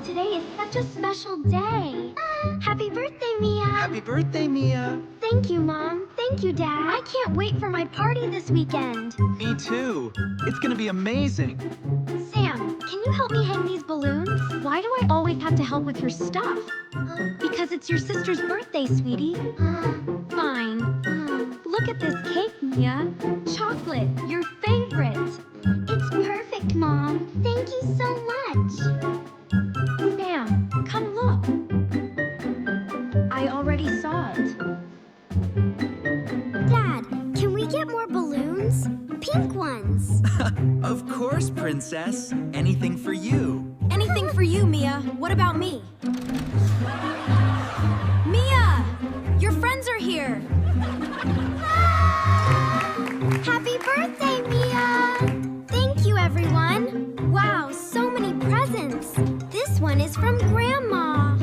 Today is such a special day. Happy birthday, Mia. Happy birthday, Mia. Thank you, Mom. Thank you, Dad. I can't wait for my party this weekend. Me too. It's gonna be amazing. Sam, can you help me hang these balloons? Why do I always have to help with your stuff? Because it's your sister's birthday, sweetie. Fine. Look at this cake, Mia. Chocolate, your favorite. It's perfect, Mom. Thank you so much. Sam, come look. I already saw it. Dad, can we get more balloons? Pink ones. Of course, Princess. Anything for you. Anything for you, Mia. What about me? Mia! Your friends are here. Happy birthday, Mia! Thank you, everyone. Wow, so many presents. This one is from Grandma.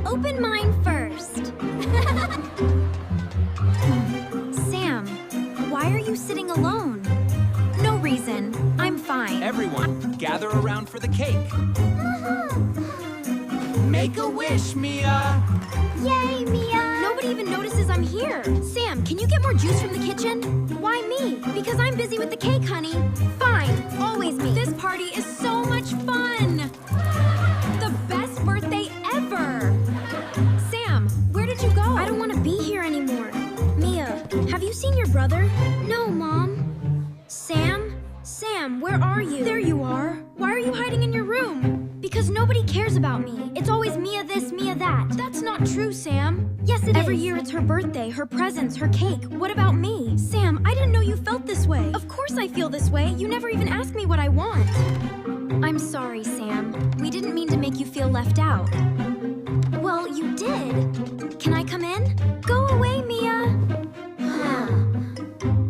Open mine first. Sam, why are you sitting alone? No reason. I'm fine. Everyone, gather around for the cake. Make a wish, Mia. Yay, Mia! Nobody even notices I'm here. Sam, can you get more juice from the kitchen? Why me? Because I'm busy with the cake, honey. Fine, always me. This party is so much fun. The best birthday ever. Sam, where did you go? I don't want to be here anymore. Mia, have you seen your brother? No, Mom. Sam? Sam, where are you? There you are. Why are you hiding in your room? Because nobody cares about me. It's always Mia this, Mia that. That's not true, Sam. Yes, it Every is. year it's her birthday, her presents, her cake. What about me? Sam, I didn't know you felt this way. Of course I feel this way. You never even asked me what I want. I'm sorry, Sam. We didn't mean to make you feel left out. Well, you did. Can I come in? Go away, Mia.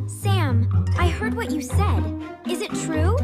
Sam, I heard what you said. Is it true?